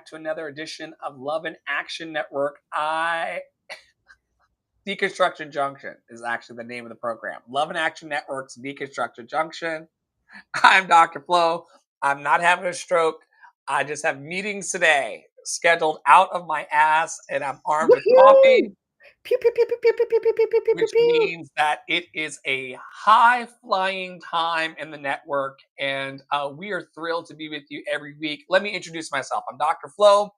to another edition of Love and Action Network. Deconstruction Junction is actually the name of the program. Love and Action Network's Deconstruction Junction. I'm Dr. Flo. I'm not having a stroke. I just have meetings today scheduled out of my ass, and I'm armed with coffee, Pew, pew, pew, pew, pew, pew, pew, pew, pew, pew, which pew. means that it is a high-flying time in the network, and we are thrilled to be with you every week. Let me introduce myself. I'm Dr. Flo,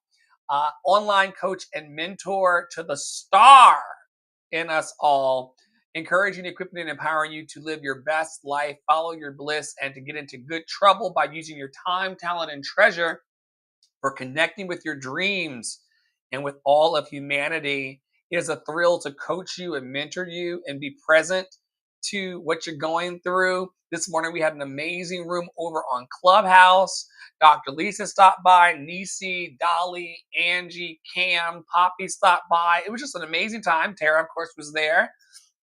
online coach and mentor to the star in us all, encouraging, equipping, and empowering you to live your best life, follow your bliss, and to get into good trouble by using your time, talent, and treasure for connecting with your dreams and with all of humanity. It is a thrill to coach you and mentor you and be present to what you're going through. This morning we had an amazing room over on Clubhouse. Dr. Lisa stopped by, Nisi, Dolly, Angie, Cam, Poppy stopped by. It was just an amazing time. Tara, of course, was there.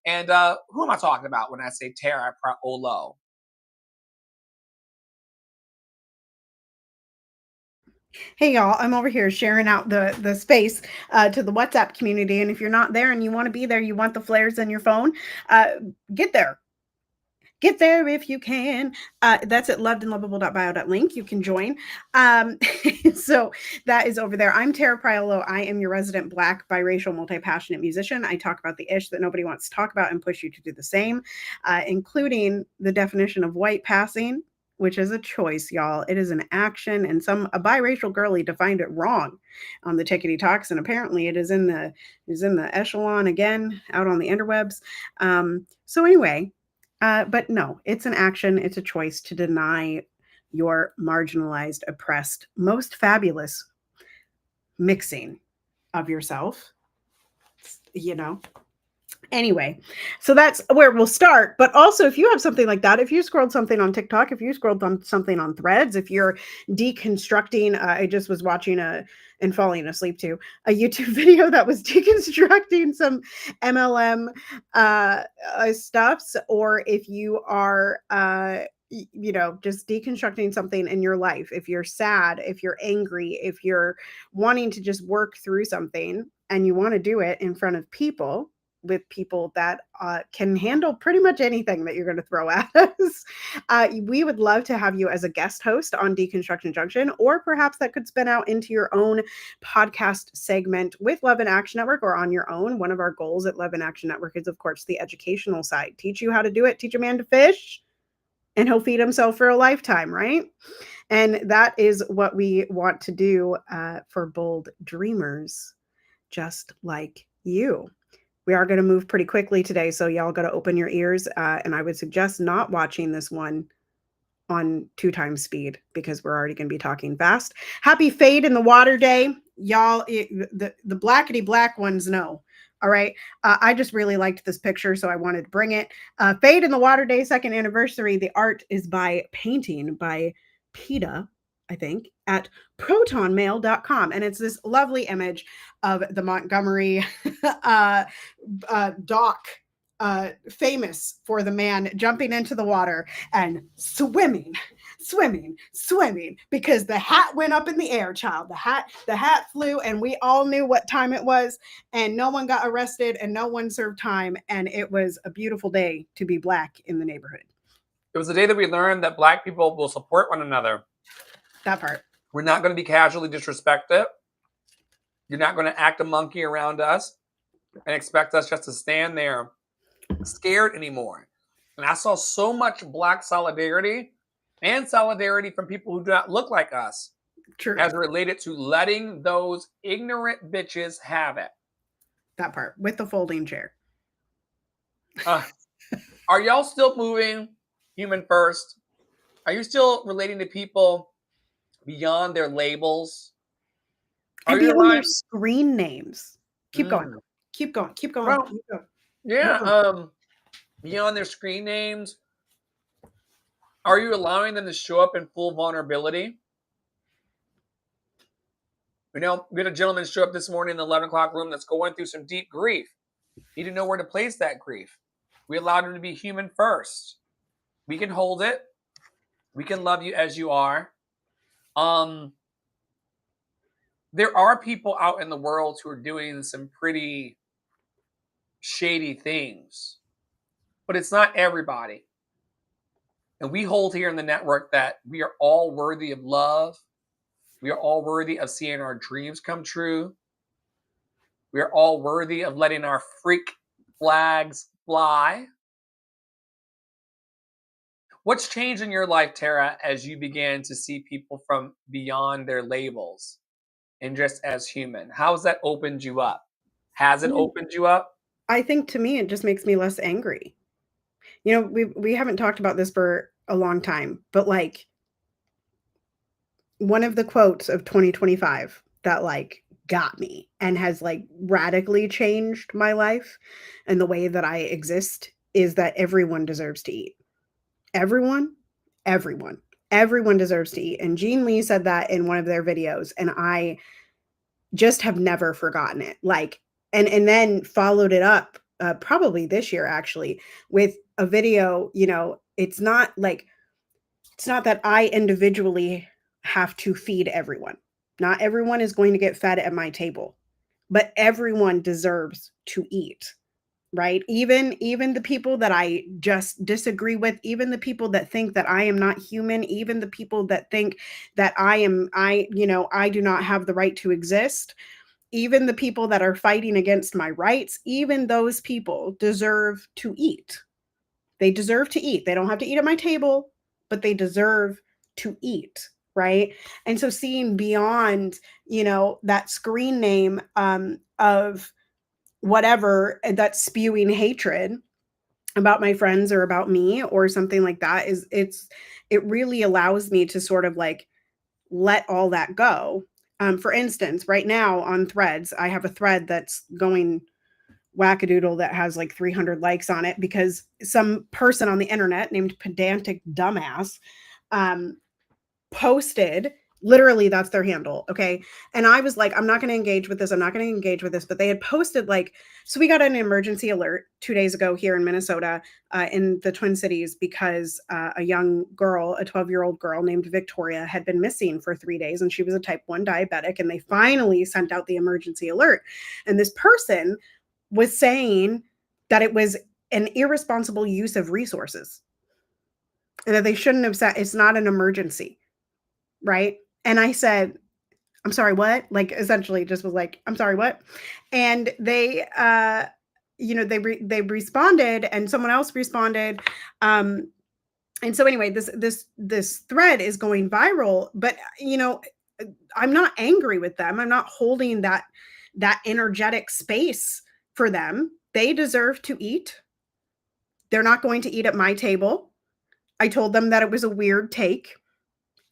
And who am I talking about when I say Tara Praolo? Hey y'all, I'm over here sharing out the space to the WhatsApp community, and if you're not there and you want to be there, you want the flares in your phone, get there. Get there if you can. That's at lovedandlovable.bio.link. You can join. So that is over there. I'm Tara Priolo. I am your resident Black, biracial, multi-passionate musician. I talk about the ish that nobody wants to talk about and push you to do the same, including the definition of white passing, which is a choice, y'all. It is an action, and a biracial girlie defined it wrong on the Tickety Talks, and apparently it is in the echelon again out on the interwebs. So anyway, but no, it's an action. It's a choice to deny your marginalized, oppressed, most fabulous mixing of yourself. You know, anyway, so that's where we'll start. But also, if you have something like that, if you scrolled something on TikTok, if you scrolled on something on Threads, if you're deconstructing, I just was watching and falling asleep to a YouTube video that was deconstructing some MLM stuffs, or if you are just deconstructing something in your life, if you're sad, if you're angry, if you're wanting to just work through something and you want to do it in front of people, with people that can handle pretty much anything that you're going to throw at us. We would love to have you as a guest host on Deconstruction Junction, or perhaps that could spin out into your own podcast segment with Love and Action Network, or on your own. One of our goals at Love and Action Network is, of course, the educational side. Teach you how to do it, teach a man to fish, and he'll feed himself for a lifetime, right? And that is what we want to do for bold dreamers just like you. We are going to move pretty quickly today, so y'all got to open your ears, and I would suggest not watching this one on 2x speed, because we're already going to be talking fast. Happy Fade in the Water Day, y'all. The blackety black ones know. All right. I just really liked this picture, so I wanted to bring it. Fade in the Water Day, 2nd anniversary. The art is by painting by PETA, I think, at protonmail.com. And it's this lovely image of the Montgomery dock, famous for the man jumping into the water and swimming, because the hat went up in the air, child. The hat flew, and we all knew what time it was, and no one got arrested and no one served time. And it was a beautiful day to be Black in the neighborhood. It was the day that we learned that Black people will support one another. That part. We're not going to be casually disrespected. You're not going to act a monkey around us and expect us just to stand there scared anymore. And I saw so much Black solidarity and solidarity from people who do not look like us. True. As related to letting those ignorant bitches have it. That part, with the folding chair. Are y'all still moving human first? Are you still relating to people beyond their labels? And beyond their screen names. Keep going. Well, yeah, beyond their screen names, are you allowing them to show up in full vulnerability? We had a gentleman show up this morning in the 11 o'clock room that's going through some deep grief. He didn't know where to place that grief. We allowed him to be human first. We can hold it. We can love you as you are. there are people out in the world who are doing some pretty shady things, but it's not everybody. And we hold here in the network that we are all worthy of love. We are all worthy of seeing our dreams come true. We are all worthy of letting our freak flags fly. What's changed in your life, Tara, as you began to see people from beyond their labels and just as human? How has that opened you up? Has it Mm, opened you up? I think to me, it just makes me less angry. We haven't talked about this for a long time, but, like, one of the quotes of 2025 that, like, got me and has, like, radically changed my life and the way that I exist is that everyone deserves to eat. Everyone, everyone, everyone deserves to eat, and Gene Lee said that in one of their videos, and I just have never forgotten it, like and then followed it up, probably this year actually, with a video, it's not that I individually have to feed everyone. Not everyone is going to get fed at my table, but everyone deserves to eat, right? Even the people that I just disagree with, even the people that think that I am not human, even the people that think that I do not have the right to exist, even the people that are fighting against my rights, even those people deserve to eat. They deserve to eat. They don't have to eat at my table, but they deserve to eat, right? And so seeing beyond, that screen name of whatever that's spewing hatred about my friends or about me or something like that it really allows me to sort of like let all that go. For instance, right now on Threads, I have a thread that's going wackadoodle that has like 300 likes on it because some person on the internet named Pedantic Dumbass um, posted, literally that's their handle, okay? And I was like, I'm not going to engage with this. I'm not going to engage with this. But they had posted like, so we got an emergency alert 2 days ago here in Minnesota, in the Twin Cities, because a young girl, a 12-year-old girl named Victoria, had been missing for 3 days, and she was a type 1 diabetic. And they finally sent out the emergency alert. And this person was saying that it was an irresponsible use of resources and that they shouldn't have said it's not an emergency, right? And I said, I'm sorry, what? Like, essentially just was like, I'm sorry, what? And they responded, and someone else responded. And so anyway, this thread is going viral, but I'm not angry with them. I'm not holding that energetic space for them. They deserve to eat. They're not going to eat at my table. I told them that it was a weird take.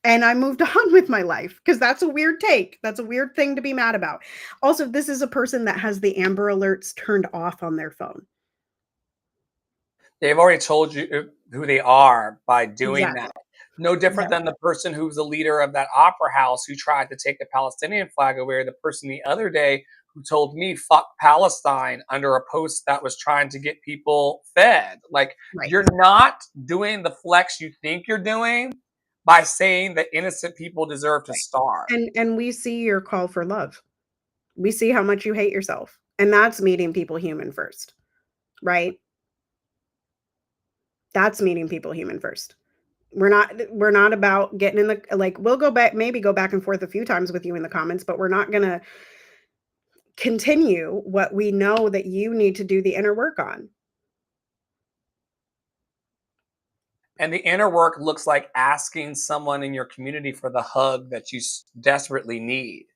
And I moved on with my life because that's a weird take. That's a weird thing to be mad about. Also, this is a person that has the Amber Alerts turned off on their phone. They've already told you who they are by doing that. Exactly. No different than Exactly. the person who was the leader of that opera house who tried to take the Palestinian flag away, or the person the other day who told me fuck Palestine under a post that was trying to get people fed. Like, Right. you're not doing the flex you think you're doing by saying that innocent people deserve to Right. starve. And we see your call for love. We see how much you hate yourself. And that's meeting people human first, right? That's meeting people human first. We're not about getting in the like we'll go back, maybe go back and forth a few times with you in the comments, but we're not going to continue what we know that you need to do the inner work on. And the inner work looks like asking someone in your community for the hug that you desperately need.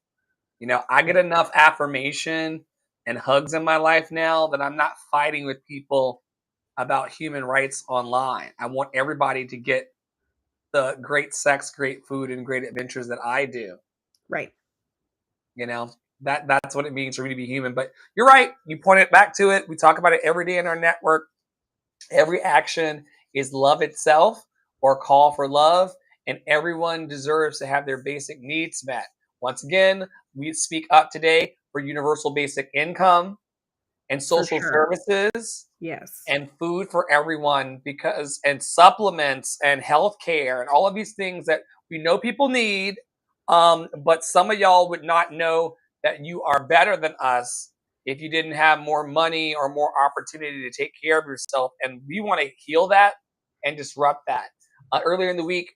I get Right. enough affirmation and hugs in my life now that I'm not fighting with people about human rights online. I want everybody to get the great sex, great food, and great adventures that I do. Right. You know, that's what it means for me to be human. But you're right. You pointed back to it. We talk about it every day in our network. Every action is love itself or call for love, and everyone deserves to have their basic needs met. Once again, we speak up today for universal basic income and For social sure. services Yes. and food for everyone, because and supplements and healthcare and all of these things that we know people need But some of y'all would not know that you are better than us if you didn't have more money or more opportunity to take care of yourself. And we want to heal that and disrupt that. Earlier in the week,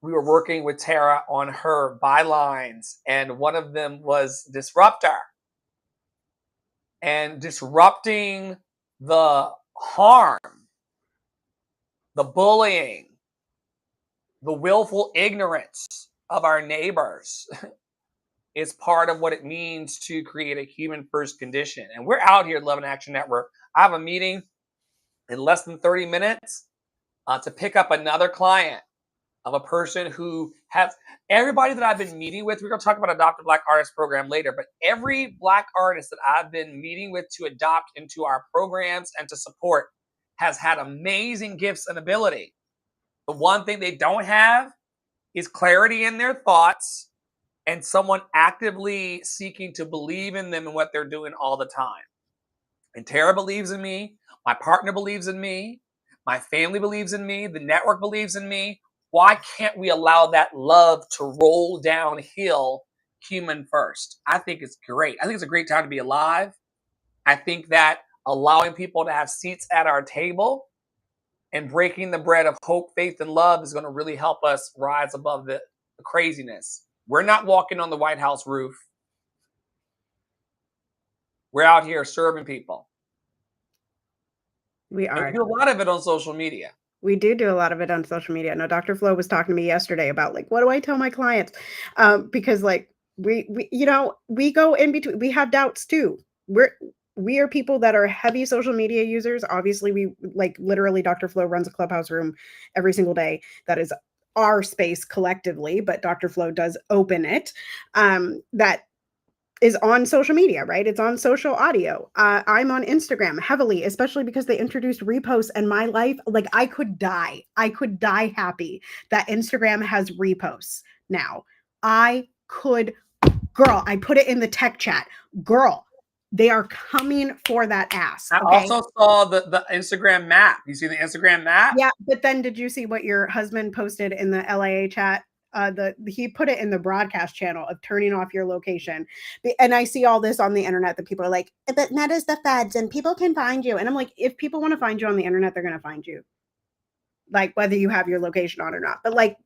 we were working with Tara on her bylines, and one of them was disruptor. And disrupting the harm, the bullying, the willful ignorance of our neighbors is part of what it means to create a human first condition. And we're out here at Love and Action Network. I have a meeting in less than 30 minutes to pick up another client of a person who has everybody that I've been meeting with. We're going to talk about Adopt a Black Artist program later, but every Black artist that I've been meeting with to adopt into our programs and to support has had amazing gifts and ability. The one thing they don't have is clarity in their thoughts and someone actively seeking to believe in them and what they're doing all the time. And Tara believes in me. My partner believes in me. My family believes in me. The network believes in me. Why can't we allow that love to roll downhill human first? I think it's great. I think it's a great time to be alive. I think that allowing people to have seats at our table and breaking the bread of hope, faith, and love is going to really help us rise above the craziness. We're not walking on the White House roof. We're out here serving people. We And are. we do a lot of it on social media. We do a lot of it on social media. No, Dr. Flo was talking to me yesterday about like, what do I tell my clients? Because like we we go in between. We have doubts too. We are people that are heavy social media users. Obviously, we like literally Dr. Flo runs a clubhouse room every single day. That is our space collectively, but Dr. Flo does open it. That is on social media, right? It's on social audio. I'm on Instagram heavily, especially because they introduced reposts, and my life, like I could die. I could die happy that Instagram has reposts now. I could, girl, I put it in the tech chat. Girl, they are coming for that ass. I Okay. also saw the Instagram map. You see the Instagram map? Yeah, but then did you see what your husband posted in the LIA chat? He put it in the broadcast channel of turning off your location. And I see all this on the internet that people are like, but that is the feds and people can find you. And I'm like, if people want to find you on the internet, they're going to find you. Like whether you have your location on or not. But like,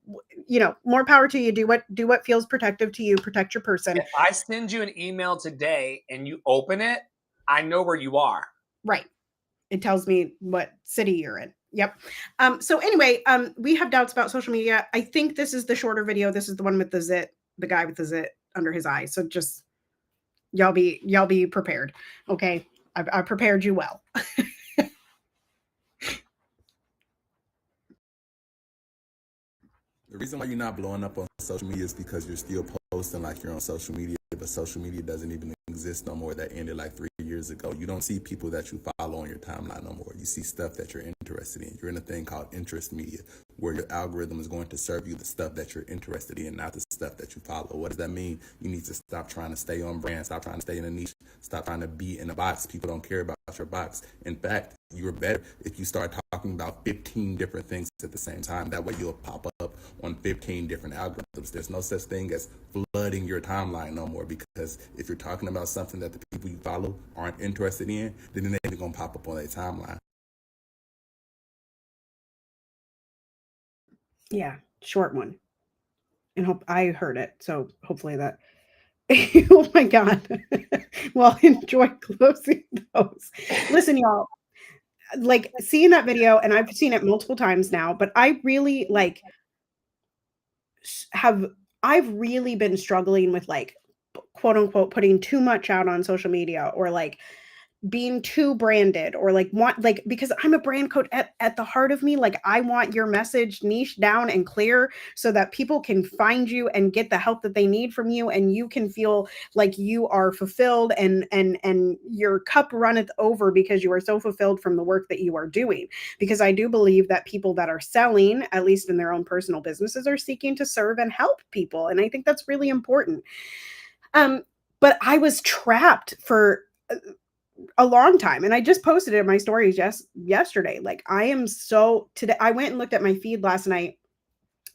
more power to you. Do what feels protective to you. Protect your person. If I send you an email today and you open it, I know where you are. Right. It tells me what city you're in. Yep. So anyway, we have doubts about social media. I think this is the shorter video. This is the one with the zit, the guy with the zit under his eye. So just y'all be prepared. Okay. I prepared you well. The reason why you're not blowing up on social media is because you're still posting like you're on social media, but social media doesn't even exist no more. That ended like 3 years ago. You don't see people that you follow on your timeline no more. You see stuff that you're interested in. You're in a thing called interest media, where your algorithm is going to serve you the stuff that you're interested in, not the stuff that you follow. What does that mean? You need to stop trying to stay on brand, stop trying to stay in a niche, stop trying to be in a box. People don't care about your box. In fact, you're better if you start talking about 15 different things at the same time. That way you'll pop up on 15 different algorithms. There's no such thing as flooding your timeline no more, because if you're talking about something that the people you follow aren't interested in, then they're not going to pop up on their timeline. Yeah, short one. And hope I heard it. So hopefully that. Oh my God. Well, enjoy closing those. Listen, y'all, like seeing that video, and I've seen it multiple times now, but I really like I've really been struggling with like quote unquote putting too much out on social media, or like being too branded, or like because I'm a brand coach at the heart of me. Like I want your message niche down and clear so that people can find you and get the help that they need from you, and you can feel like you are fulfilled and your cup runneth over because you are so fulfilled from the work that you are doing. Because I do believe that people that are selling, at least in their own personal businesses, are seeking to serve and help people, and I think that's really important. But I was trapped for a long time, and I just posted it in my stories yesterday. Like I am so today I went and looked at my feed last night,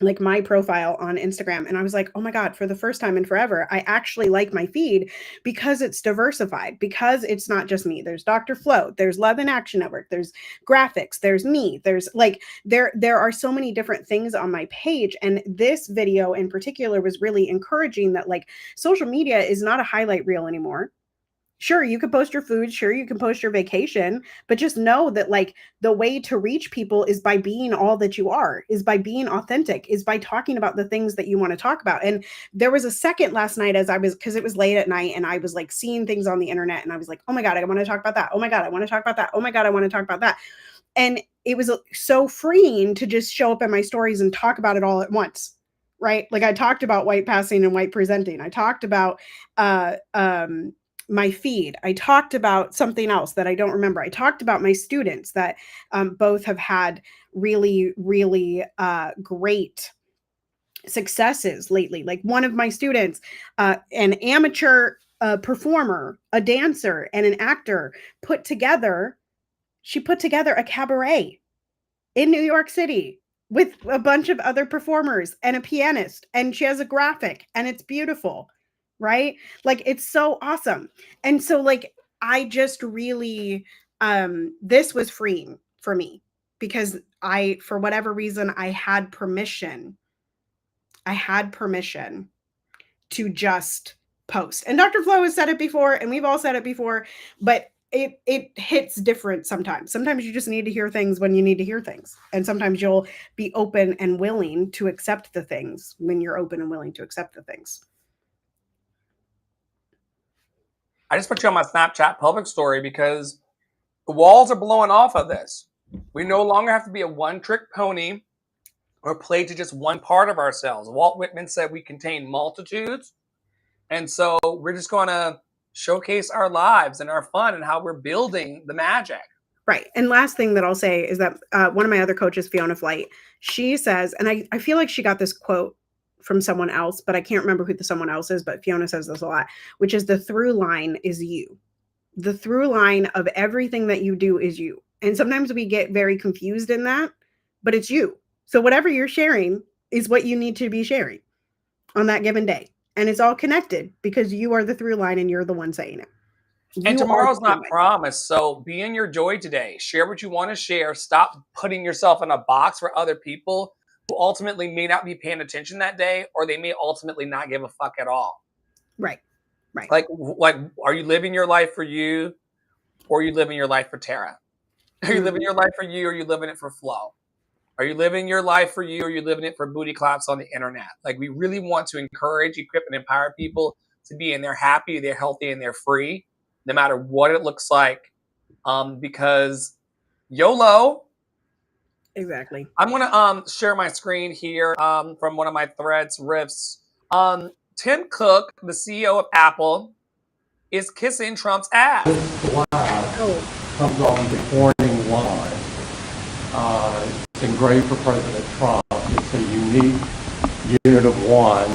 like my profile on Instagram, and I was like, "Oh my god, for the first time in forever, I actually like my feed because it's diversified, because it's not just me. There's Dr. Flo, there's Love in Action Network, there's graphics, there's me, there's like there are so many different things on my page, and this video in particular was really encouraging that like social media is not a highlight reel anymore. Sure, you can post your food, sure, you can post your vacation, but just know that like the way to reach people is by being all that you are, is by being authentic, is by talking about the things that you want to talk about. And there was a second last night as I was, because it was late at night and I was like seeing things on the internet and I was like, oh my God, I want to talk about that. Oh my God, I want to talk about that. Oh my God, I want to talk about that. And it was so freeing to just show up in my stories and talk about it all at once. Right. Like I talked about white passing and white presenting. I talked about uh um my feed. I talked about something else that I don't remember. I talked about my students that both have had really, really great successes lately. Like one of my students, an amateur performer, a dancer, and an actor, put together. She put together a cabaret in New York City with a bunch of other performers and a pianist, and she has a graphic and it's beautiful, right? Like it's so awesome. And so like I just really this was freeing for me because I for whatever reason I had permission. I had permission to just post. And Dr. Flo has said it before, and we've all said it before, but it hits different sometimes. Sometimes you just need to hear things when you need to hear things. And sometimes you'll be open and willing to accept the things when you're open and willing to accept the things. I just put you on my Snapchat public story because the walls are blowing off of this. We no longer have to be a one-trick pony or play to just one part of ourselves. Walt Whitman said we contain multitudes. And so we're just going to showcase our lives and our fun and how we're building the magic. Right. And last thing that I'll say is that one of my other coaches, Fiona Flight, she says, and I feel like she got this quote from someone else, but I can't remember who the someone else is, but Fiona says this a lot, which is the through line is you. The through line of everything that you do is you. And sometimes we get very confused in that, but it's you. So whatever you're sharing is what you need to be sharing on that given day. And it's all connected because you are the through line and you're the one saying it. And You are tomorrow's the not promised. So be in your joy today. Share what you want to share. Stop putting yourself in a box for other people who ultimately may not be paying attention that day, or they may ultimately not give a fuck at all. Right. Right. Like, are you living your life for you, or are you living your life for Tara? Are you living your life for you, or are you living it for Flo? Are you living your life for you, or are you living it for booty claps on the internet? Like, we really want to encourage, equip, and empower people to be in there happy, they're healthy, and they're free, no matter what it looks like. Because YOLO. Exactly. I'm gonna share my screen here from one of my threads riffs. Tim Cook, the CEO of Apple, is kissing Trump's ass. Comes on the Corning line. It's engraved for President Trump. It's a unique unit of one.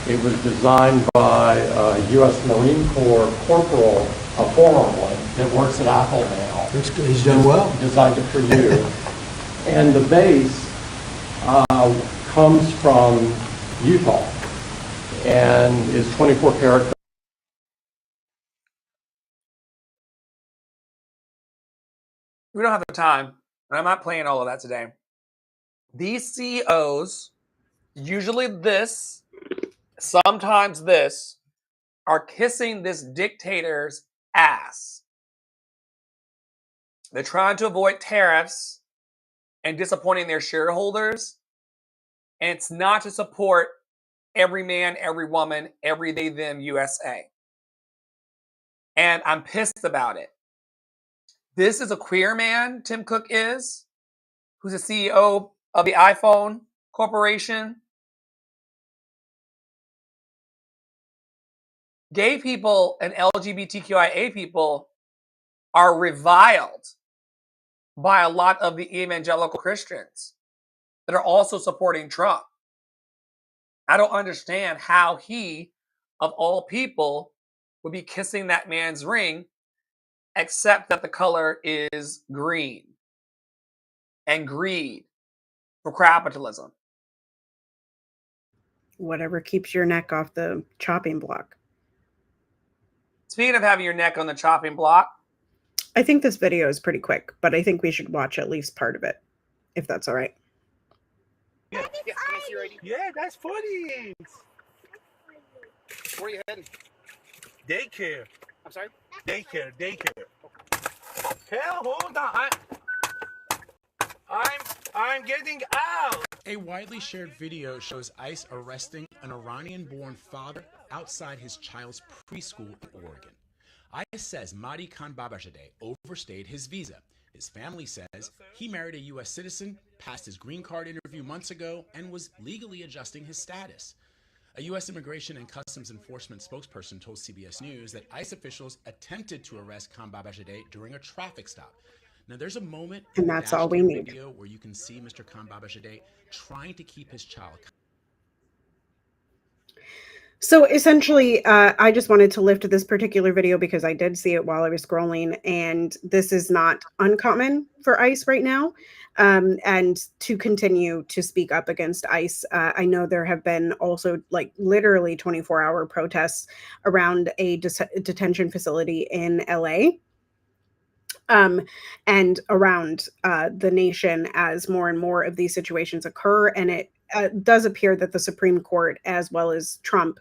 It was designed by a U.S. Marine Corps corporal, a former one, that works at Apple now. He's done well. Designed it for you. And the base comes from Utah and is 24 karat. We don't have the time, and I'm not playing all of that today. These CEOs, usually this, sometimes this, are kissing this dictator's ass. They're trying to avoid tariffs and disappointing their shareholders. And it's not to support every man, every woman, every they, them USA. And I'm pissed about it. This is a queer man, Tim Cook is, who's the CEO of the iPhone Corporation. Gay people and LGBTQIA people are reviled by a lot of the evangelical Christians that are also supporting Trump. I don't understand how he, of all people, would be kissing that man's ring, except that the color is green and greed for capitalism. Whatever keeps your neck off the chopping block. Speaking of having your neck on the chopping block, I think this video is pretty quick, but I think we should watch at least part of it, if that's all right. Yeah, yeah, that's funny. Where are you heading? Daycare. I'm sorry? Daycare. Hell, hold on. I'm getting out. A widely shared video shows ICE arresting an Iranian-born father outside his child's preschool in Oregon. ICE says Mahdi Khan Babashadeh overstayed his visa. His family says he married a U.S. citizen, passed his green card interview months ago, and was legally adjusting his status. A U.S. Immigration and Customs Enforcement spokesperson told CBS News that ICE officials attempted to arrest Khan Babashadeh during a traffic stop. Now, there's a moment in And the that's all we need. video where you can see Mr. Khan Babashadeh trying to keep his child. So essentially, I just wanted to lift this particular video because I did see it while I was scrolling, and this is not uncommon for ICE right now. And to continue to speak up against ICE, I know there have been also like literally 24-hour protests around a detention facility in LA. And around the nation as more and more of these situations occur. And it does appear that the Supreme Court, as well as Trump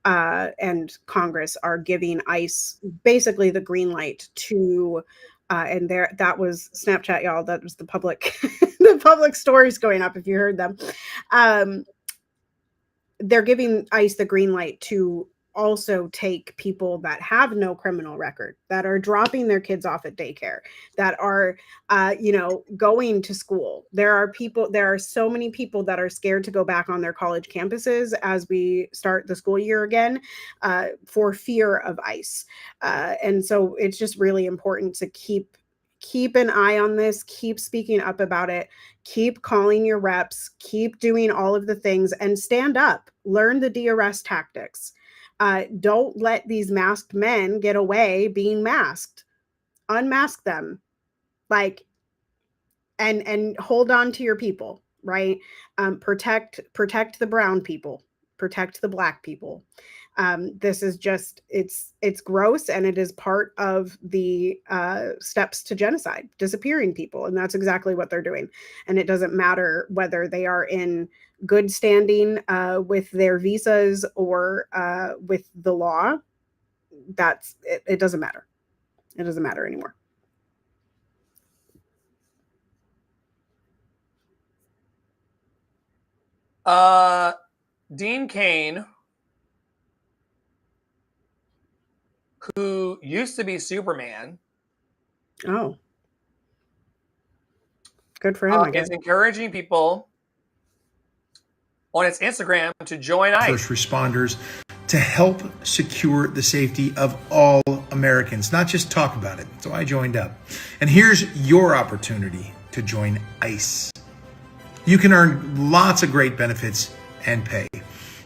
and Congress, are giving ICE basically the green light to, and there, that was Snapchat, y'all. That was the public, the public stories going up, if you heard them. They're giving ICE the green light to also take people that have no criminal record, that are dropping their kids off at daycare, that are, going to school. There are so many people that are scared to go back on their college campuses as we start the school year again, for fear of ICE. And so it's just really important to keep an eye on this, keep speaking up about it, keep calling your reps, keep doing all of the things, and stand up, learn the de-arrest tactics. Don't let these masked men get away being masked. Unmask them, and hold on to your people, right? Protect the brown people, protect the Black people. This is just, it's gross, and it is part of the steps to genocide, disappearing people. And that's exactly what they're doing. And it doesn't matter whether they are in good standing with their visas or with the law. It doesn't matter. It doesn't matter anymore. Dean Cain, who used to be Superman, Oh, good for him, I guess. is encouraging people on its Instagram to join ICE. First responders to help secure the safety of all Americans, not just talk about it. So I joined up. And here's your opportunity to join ICE. You can earn lots of great benefits and pay.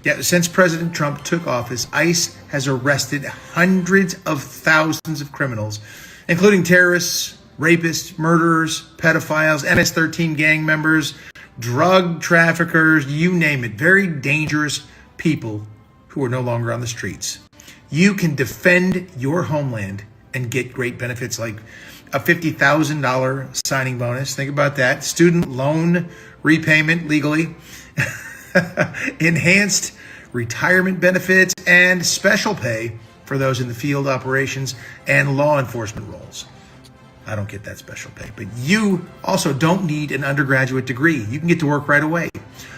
Yeah, since President Trump took office, ICE has arrested hundreds of thousands of criminals, including terrorists, rapists, murderers, pedophiles, MS-13 gang members, drug traffickers, you name it. Very dangerous people who are no longer on the streets. You can defend your homeland and get great benefits like a $50,000 signing bonus. Think about that. Student loan repayment legally, enhanced retirement benefits, and special pay for those in the field operations and law enforcement roles. I don't get that special pay, but you also don't need an undergraduate degree. You can get to work right away.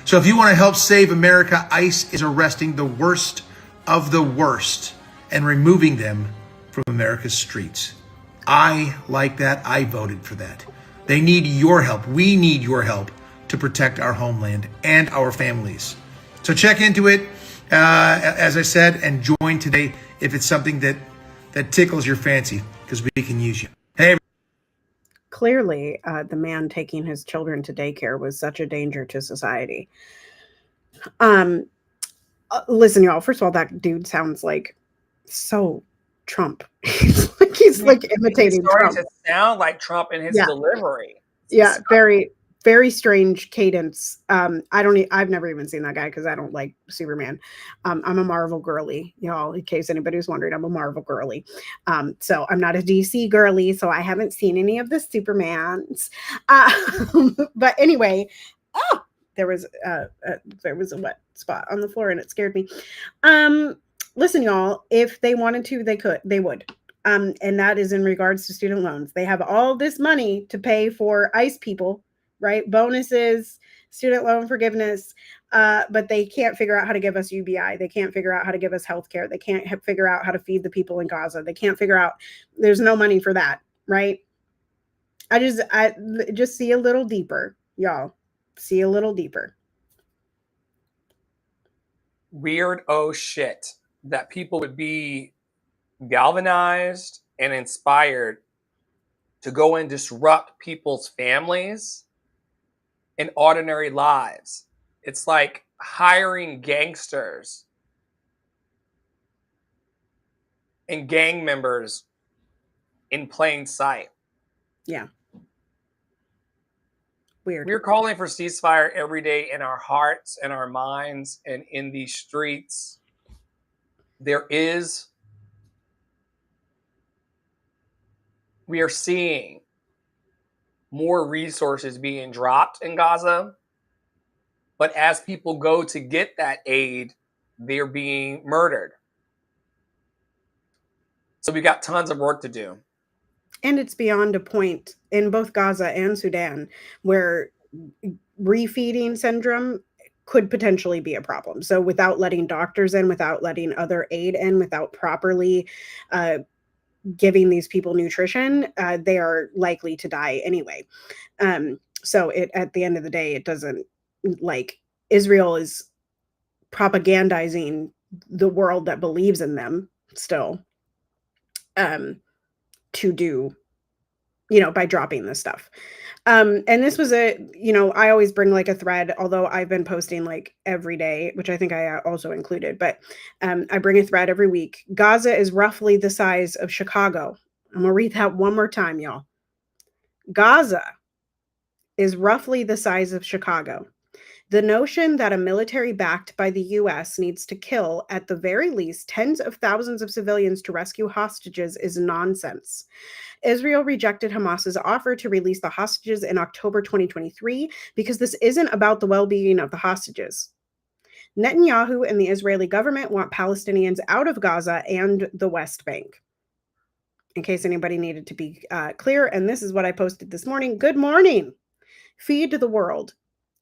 So if you want to help save America, ICE is arresting the worst of the worst and removing them from America's streets. I like that. I voted for that. They need your help. We need your help to protect our homeland and our families. So check into it, as I said, and join today if it's something that tickles your fancy, because we can use you. Hey. Clearly, the man taking his children to daycare was such a danger to society. Listen, y'all, first of all, that dude sounds like so Trump. he's like imitating He's starting Trump. to sound like Trump in his delivery. Yeah, very, very strange cadence. I've never even seen that guy because I don't like Superman. I'm a Marvel girly, y'all, in case anybody's wondering. I'm a Marvel girly. So I'm not a DC girly, so I haven't seen any of the Supermans. But anyway, oh, there was a wet spot on the floor and it scared me. Listen, y'all, if they wanted to, they would. And that is in regards to student loans. They have all this money to pay for ICE people, right? Bonuses, student loan forgiveness, but they can't figure out how to give us UBI. They can't figure out how to give us healthcare. They can't figure out how to feed the people in Gaza. They can't figure out, there's no money for that, right? I just see a little deeper, y'all. See a little deeper. Weird shit that people would be galvanized and inspired to go and disrupt people's families and ordinary lives. It's like hiring gangsters and gang members in plain sight. Yeah. Weird. We're calling for ceasefire every day in our hearts and our minds and in these streets. We are seeing more resources being dropped in Gaza, but as people go to get that aid, they're being murdered. So we got tons of work to do. And it's beyond a point in both Gaza and Sudan where refeeding syndrome could potentially be a problem. So without letting doctors in, without letting other aid in, without properly giving these people nutrition, they are likely to die anyway. So at the end of the day, it doesn't, like, Israel is propagandizing the world that believes in them still, to do, by dropping this stuff. And this was I always bring like a thread, although I've been posting like every day, which I think I also included, but I bring a thread every week. Gaza is roughly the size of Chicago. I'm gonna read that one more time, y'all. Gaza is roughly the size of Chicago. The notion that a military backed by the US needs to kill, at the very least, tens of thousands of civilians to rescue hostages is nonsense. Israel rejected Hamas's offer to release the hostages in October 2023 because this isn't about the well-being of the hostages. Netanyahu and the Israeli government want Palestinians out of Gaza and the West Bank. In case anybody needed to be clear, and this is what I posted this morning. Good morning. Feed the world.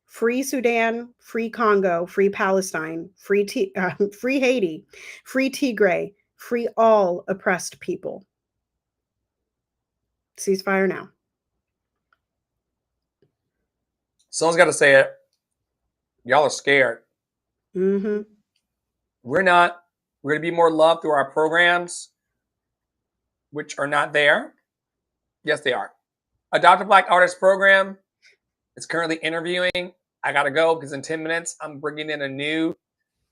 Free Sudan, free Congo, free Palestine, free Haiti, free Tigray, free all oppressed people. Ceasefire now. Someone's got to say it. Y'all are scared. Mm-hmm. We're not. We're going to be more loved through our programs, which are not there. Yes, they are. Adopt a Black Artist program is currently interviewing. I got to go because in 10 minutes, I'm bringing in a new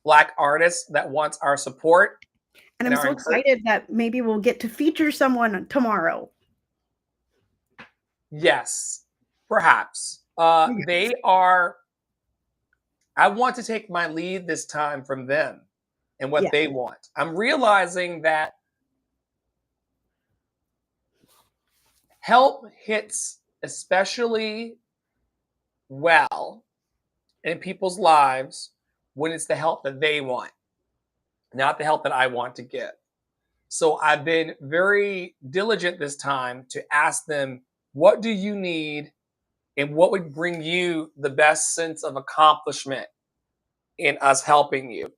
Black artist that wants our support. And I'm so excited that maybe we'll get to feature someone tomorrow. Yes, perhaps. They are. I want to take my lead this time from them and what they want. I'm realizing that help hits especially well in people's lives when it's the help that they want, not the help that I want to give. So I've been very diligent this time to ask them, what do you need and what would bring you the best sense of accomplishment in us helping you?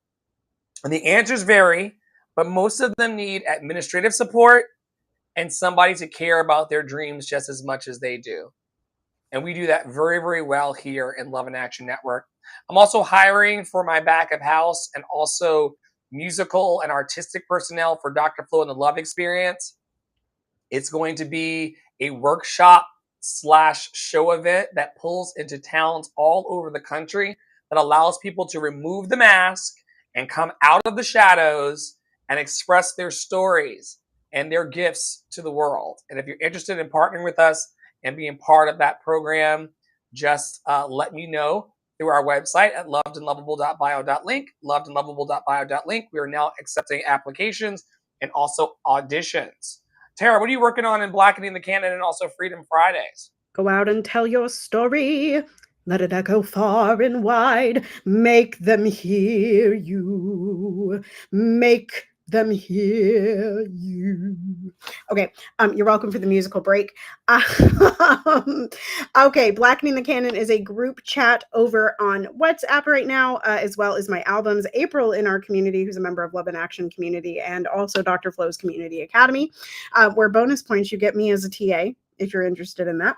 And the answers vary, but most of them need administrative support and somebody to care about their dreams just as much as they do. And we do that very, very well here in Love in Action Network. I'm also hiring for my back of house and also musical and artistic personnel for Dr. Flo and the Love Experience. It's going to be a workshop / show event that pulls into towns all over the country that allows people to remove the mask and come out of the shadows and express their stories and their gifts to the world. And if you're interested in partnering with us and being part of that program, just let me know through our website at lovedandlovable.bio.link, lovedandlovable.bio.link. We are now accepting applications and also auditions. Tara, what are you working on in Blackening the Canon and also Freedom Fridays? Go out and tell your story. Let it echo far and wide. Make them hear you. Make them hear you. Okay, you're welcome for the musical break. Okay, Blackening the Canon is a group chat over on WhatsApp right now, as well as my albums. April in our community, who's a member of Love and Action community, and also Dr. Flo's Community Academy, where bonus points you get me as a TA if you're interested in that.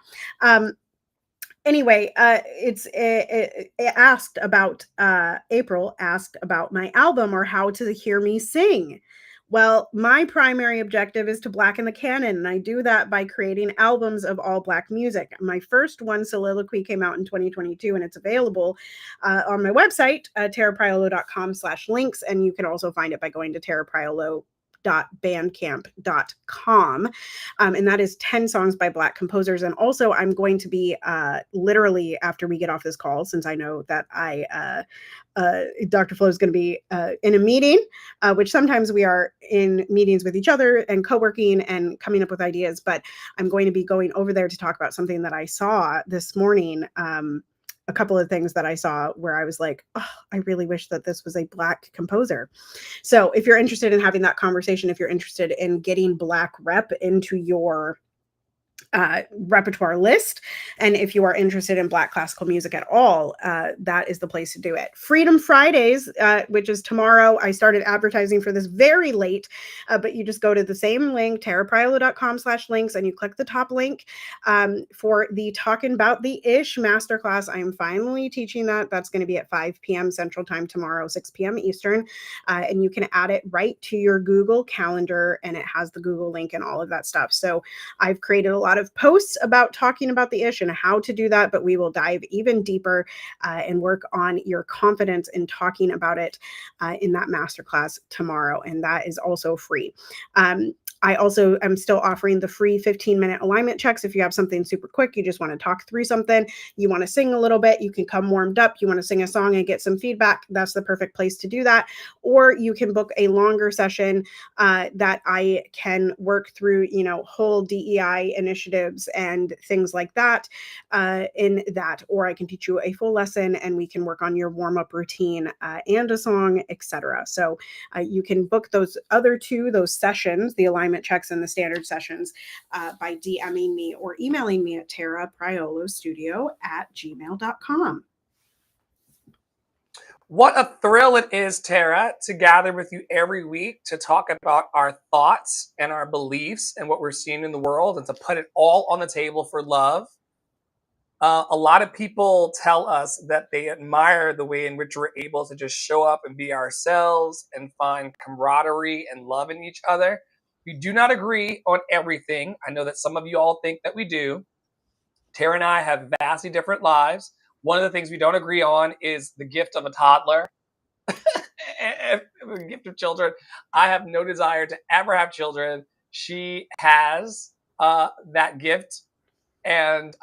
Anyway, it asked about April asked about my album or how to hear me sing. Well, my primary objective is to blacken the canon, and I do that by creating albums of all Black music. My first one, Soliloquy, came out in 2022, and it's available on my website, tarapriolo.com/links, and you can also find it by going to tarapriolo.bandcamp.com. And that is 10 songs by Black composers. And also I'm going to be literally after we get off this call, since I know that Dr. Flo is going to be in a meeting, which sometimes we are in meetings with each other and co-working and coming up with ideas, but I'm going to be going over there to talk about something that I saw this morning. A couple of things that I saw where I was like, oh, I really wish that this was a Black composer. So if you're interested in having that conversation, if you're interested in getting Black rep into your repertoire list, and if you are interested in Black classical music at all, that is the place to do it. Freedom Fridays, which is tomorrow. I started advertising for this very late, but you just go to the same link, tarapriolo.com/links, and you click the top link for the Talking About the Ish masterclass. I am finally teaching that. That's going to be at 5 p.m. Central Time tomorrow, 6 p.m. Eastern, and you can add it right to your Google Calendar, and it has the Google link and all of that stuff. So I've created a lot of posts about talking about the ish and how to do that, but we will dive even deeper and work on your confidence in talking about it in that masterclass tomorrow, and that is also free. I also am still offering the free 15-minute alignment checks. If you have something super quick, you just want to talk through something, you want to sing a little bit, you can come warmed up, you want to sing a song and get some feedback, that's the perfect place to do that. Or you can book a longer session that I can work through, whole DEI initiatives and things like that in that. Or I can teach you a full lesson and we can work on your warm-up routine and a song, etc. So you can book those other two, those sessions, the alignment checks and the standard sessions by DMing me or emailing me at tarapriolostudio@gmail.com. What a thrill it is, Tara, to gather with you every week to talk about our thoughts and our beliefs and what we're seeing in the world and to put it all on the table for love. A lot of people tell us that they admire the way in which we're able to just show up and be ourselves and find camaraderie and love in each other. We do not agree on everything. I know that some of you all think that we do. Tara and I have vastly different lives. One of the things we don't agree on is the gift of a toddler. And the gift of children. I have no desire to ever have children. She has that gift, and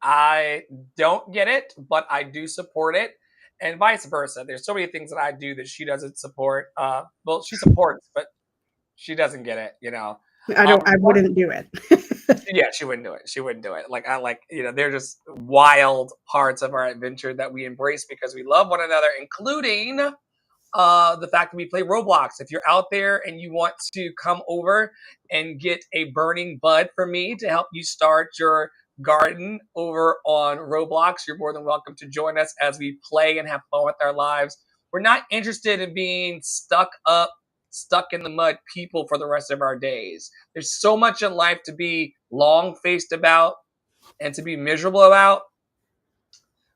I don't get it, but I do support it, and vice versa. There's so many things that I do that she doesn't support. Well, she supports, but she doesn't get it. I wouldn't do it. Yeah, she wouldn't do it. She wouldn't do it. They're just wild parts of our adventure that we embrace because we love one another, including the fact that we play Roblox. If you're out there and you want to come over and get a burning bud from me to help you start your garden over on Roblox, you're more than welcome to join us as we play and have fun with our lives. We're not interested in being stuck in the mud people for the rest of our days. There's so much in life to be long-faced about and to be miserable about.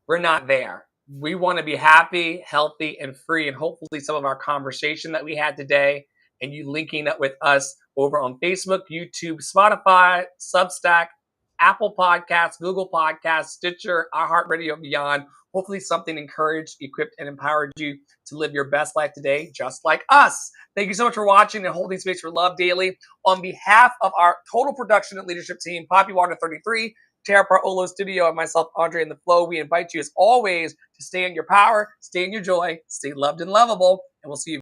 We're not there. We want to be happy, healthy, and free. And hopefully some of our conversation that we had today and you linking up with us over on Facebook, YouTube, Spotify, Substack, Apple Podcasts, Google Podcasts, Stitcher, iHeartRadio, and beyond. Hopefully something encouraged, equipped, and empowered you to live your best life today, just like us. Thank you so much for watching and holding space for love daily. On behalf of our total production and leadership team, Poppy Water 33, Tara Olo Studio and myself, Andre and the Flow, we invite you as always to stay in your power, stay in your joy, stay loved and lovable, and we'll see you